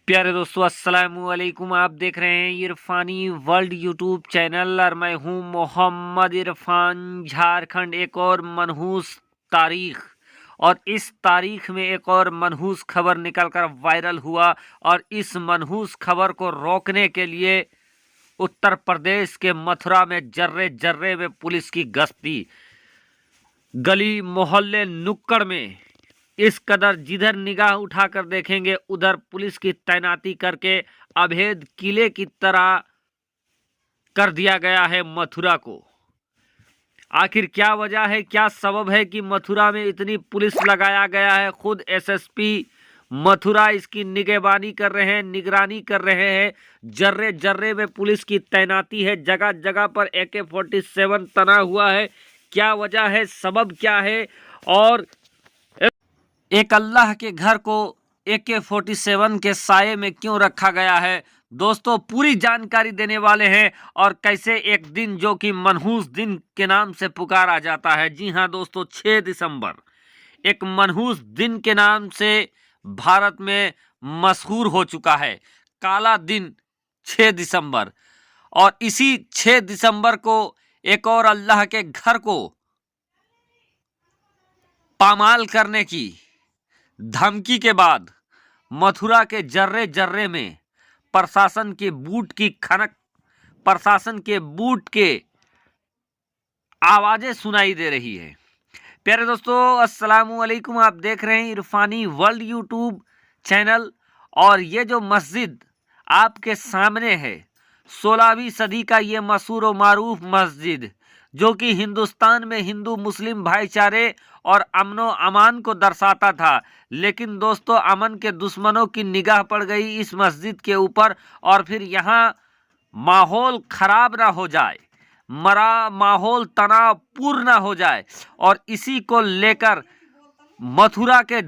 प्यारे दोस्तों, अस्सलाम वालेकुम। आप देख रहे हैं इरफानी वर्ल्ड यूट्यूब चैनल और मैं हूं मोहम्मद इरफान। झारखंड एक और मनहूस तारीख, और इस तारीख में एक और मनहूस खबर निकलकर वायरल हुआ। और इस मनहूस खबर को रोकने के लिए उत्तर प्रदेश के मथुरा में जर्रे जर्रे में पुलिस की गश्ती, गली मोहल्ले नुक्कड़ में इस कदर जिधर निगाह उठाकर देखेंगे उधर पुलिस की तैनाती करके अभेद किले की तरह कर दिया गया है मथुरा को। आखिर क्या वजह है, क्या सबब है कि मथुरा में इतनी पुलिस लगाया गया है? खुद एसएसपी मथुरा इसकी निगरानी कर रहे हैं, निगरानी कर रहे हैं। जर्रे जर्रे में पुलिस की तैनाती है, जगह जगह पर AK-47 तना हुआ है। क्या वजह है, सबब क्या है, और एक अल्लाह के घर को AK-47 के साये में क्यों रखा गया है? दोस्तों, पूरी जानकारी देने वाले हैं। और कैसे एक दिन जो कि मनहूस दिन के नाम से पुकारा जाता है, जी हाँ दोस्तों, 6 दिसंबर एक मनहूस दिन के नाम से भारत में मशहूर हो चुका है। काला दिन 6 दिसंबर, और इसी 6 दिसंबर को एक और अल्लाह के घर को पामाल करने की धमकी के बाद मथुरा के जर्रे जर्रे में प्रशासन के बूट की खनक, प्रशासन के बूट के आवाजें सुनाई दे रही है। प्यारे दोस्तों, अस्सलाम वालेकुम। आप देख रहे हैं इरफानी वर्ल्ड यूट्यूब चैनल। और ये जो मस्जिद आपके सामने है, 16वीं सदी का ये मशहूर और मारूफ मस्जिद, जो कि हिंदुस्तान में हिंदू मुस्लिम भाईचारे और अमनो अमान को दर्शाता था। लेकिन दोस्तों, अमन के दुश्मनों की निगाह पड़ गई इस मस्जिद के ऊपर, और फिर यहाँ माहौल खराब ना हो जाए, माहौल तनावपूर्ण ना हो जाए, और इसी को लेकर मथुरा के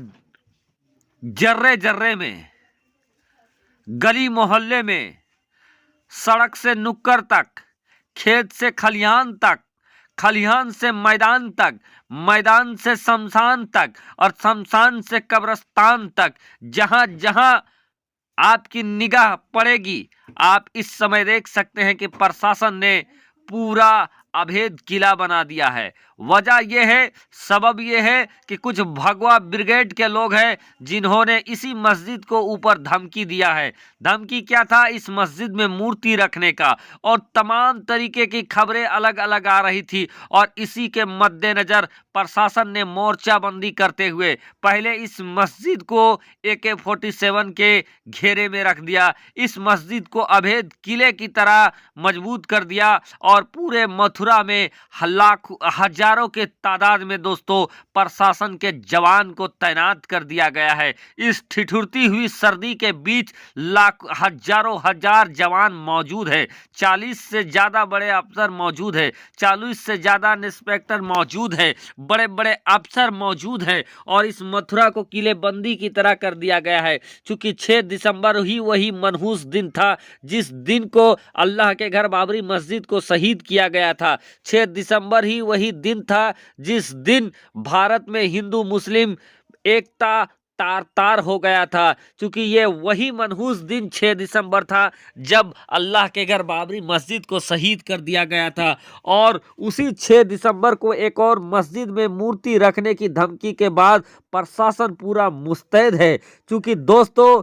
जर्रे जर्रे में, गली मोहल्ले में, सड़क से नुक्कड़ तक, खेत से खलिहान तक, खलिहान से मैदान तक, मैदान से शमशान तक, और शमशान से कब्रिस्तान तक, जहां जहां आपकी निगाह पड़ेगी, आप इस समय देख सकते हैं कि प्रशासन ने पूरा अभेद किला बना दिया है। वजह यह है, सबब यह है कि कुछ भगवा ब्रिगेड के लोग हैं जिन्होंने इसी मस्जिद को ऊपर धमकी दिया है। धमकी क्या था? इस मस्जिद में मूर्ति रखने का, और तमाम तरीके की खबरें अलग अलग आ रही थी। और इसी के मद्देनजर प्रशासन ने मोर्चाबंदी करते हुए पहले इस मस्जिद को AK-47 के घेरे में रख दिया, इस मस्जिद को अभेद किले की तरह मजबूत कर दिया, और पूरे मथुरा में हजारों के तादाद में दोस्तों प्रशासन के जवान को तैनात कर दिया गया है। इस ठिठुरती हुई सर्दी के बीच हजारों हजार जवान मौजूद है, 40 से ज्यादा बड़े अफसर मौजूद है, 40 से ज्यादा इंस्पेक्टर मौजूद है, बड़े बड़े अफसर मौजूद है। और इस मथुरा को किलेबंदी की तरह कर दिया गया है, क्योंकि 6 दिसंबर ही वही मनहूस दिन था जिस दिन को अल्लाह के घर बाबरी मस्जिद को शहीद किया गया था। 6 दिसंबर ही वही दिन था जिस दिन भारत में हिंदू मुस्लिम एकता तार तार हो गया था, क्योंकि ये वही मनहूस दिन 6 दिसंबर था जब अल्लाह के घर बाबरी मस्जिद को शहीद कर दिया गया था। और उसी 6 दिसंबर को एक और मस्जिद में मूर्ति रखने की धमकी के बाद प्रशासन पूरा मुस्तैद है, क्योंकि दोस्तों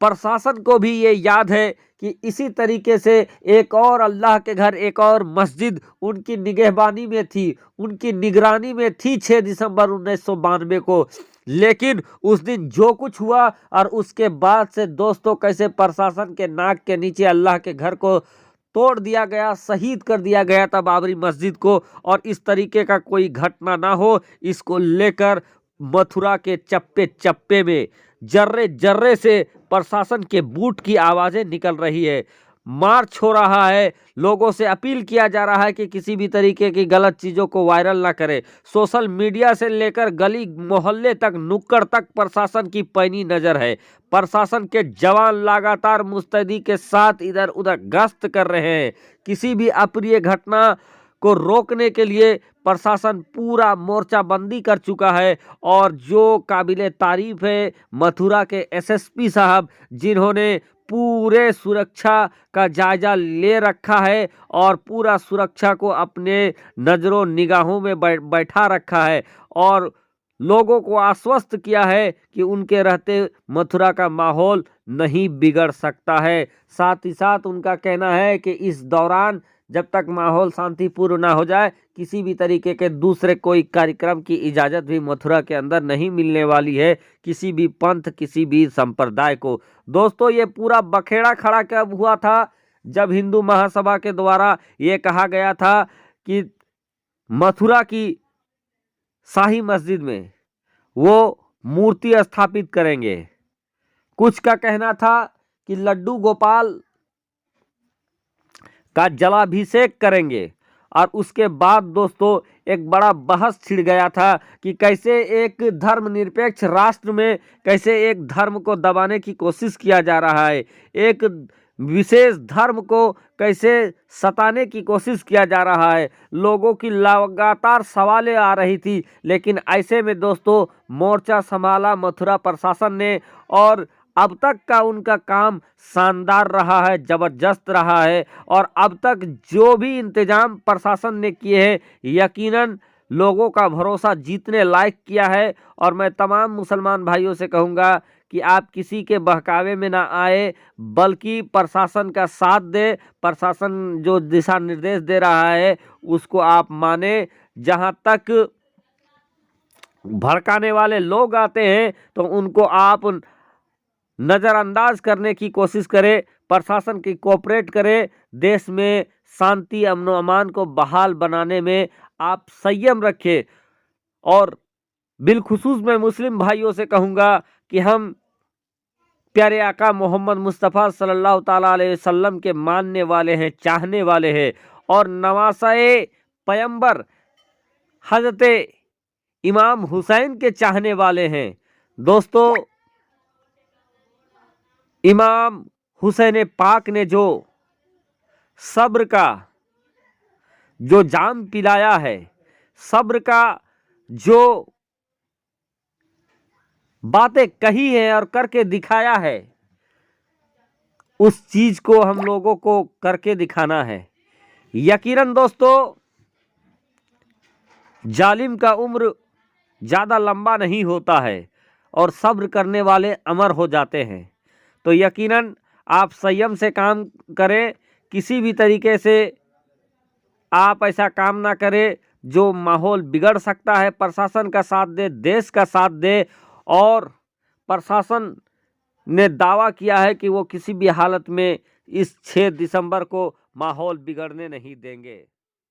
प्रशासन को भी ये याद है कि इसी तरीके से एक और अल्लाह के घर, एक और मस्जिद उनकी निगहबानी में थी, उनकी निगरानी में थी 6 दिसंबर 1992 को। लेकिन उस दिन जो कुछ हुआ, और उसके बाद से दोस्तों कैसे प्रशासन के नाक के नीचे अल्लाह के घर को तोड़ दिया गया, शहीद कर दिया गया था बाबरी मस्जिद को। और इस तरीके का कोई घटना ना हो, इसको लेकर मथुरा के चप्पे चप्पे में, जर्रे जर्रे से प्रशासन के बूट की आवाजें निकल रही है। मार्च हो रहा है, लोगों से अपील किया जा रहा है कि किसी भी तरीके की गलत चीजों को वायरल ना करें। सोशल मीडिया से लेकर गली मोहल्ले तक, नुक्कड़ तक प्रशासन की पैनी नजर है। प्रशासन के जवान लगातार मुस्तैदी के साथ इधर उधर गश्त कर रहे हैं। किसी भी अप्रिय घटना को रोकने के लिए प्रशासन पूरा मोर्चाबंदी कर चुका है। और जो काबिले तारीफ है मथुरा के एसएसपी साहब, जिन्होंने पूरे सुरक्षा का जायजा ले रखा है और पूरा सुरक्षा को अपने नजरों निगाहों में बैठा रखा है और लोगों को आश्वस्त किया है कि उनके रहते मथुरा का माहौल नहीं बिगड़ सकता है। साथ ही साथ उनका कहना है कि इस दौरान जब तक माहौल शांतिपूर्ण ना हो जाए, किसी भी तरीके के दूसरे कोई कार्यक्रम की इजाज़त भी मथुरा के अंदर नहीं मिलने वाली है, किसी भी पंथ, किसी भी संप्रदाय को। दोस्तों, ये पूरा बखेड़ा खड़ा कब हुआ था? जब हिंदू महासभा के द्वारा ये कहा गया था कि मथुरा की शाही मस्जिद में वो मूर्ति स्थापित करेंगे। कुछ का कहना था कि लड्डू गोपाल का जलाभिषेक करेंगे। और उसके बाद दोस्तों एक बड़ा बहस छिड़ गया था कि कैसे एक धर्मनिरपेक्ष राष्ट्र में कैसे एक धर्म को दबाने की कोशिश किया जा रहा है, एक विशेष धर्म को कैसे सताने की कोशिश किया जा रहा है। लोगों की लगातार सवालें आ रही थी, लेकिन ऐसे में दोस्तों मोर्चा संभाला मथुरा प्रशासन ने और अब तक का उनका काम शानदार रहा है, जबरदस्त रहा है। और अब तक जो भी इंतजाम प्रशासन ने किए हैं यकीनन लोगों का भरोसा जीतने लायक किया है। और मैं तमाम मुसलमान भाइयों से कहूँगा कि आप किसी के बहकावे में ना आए, बल्कि प्रशासन का साथ दे। प्रशासन जो दिशा निर्देश दे रहा है उसको आप माने। जहाँ तक भड़काने वाले लोग आते हैं तो उनको आप नज़रअंदाज करने की कोशिश करें, प्रशासन की कोऑपरेट करें। देश में शांति अमन व अमान को बहाल बनाने में आप संयम रखें। और बिलखुसूस मैं मुस्लिम भाइयों से कहूँगा कि हम प्यारे आका मोहम्मद मुस्तफ़ा सल्लल्लाहु ताला अलैहि वसल्लम के मानने वाले हैं, चाहने वाले हैं और नवासाए पैगंबर हजरत इमाम हुसैन के चाहने वाले हैं। दोस्तों, इमाम हुसैन पाक ने जो सब्र का जो जाम पिलाया है, सब्र का जो बातें कही है और करके दिखाया है, उस चीज को हम लोगों को करके दिखाना है। यकीनन दोस्तों जालिम का उम्र ज़्यादा लंबा नहीं होता है और सब्र करने वाले अमर हो जाते हैं। तो यकीनन आप संयम से काम करें, किसी भी तरीके से आप ऐसा काम ना करें जो माहौल बिगड़ सकता है। प्रशासन का साथ दे, देश का साथ दे। और प्रशासन ने दावा किया है कि वो किसी भी हालत में इस 6 दिसंबर को माहौल बिगड़ने नहीं देंगे।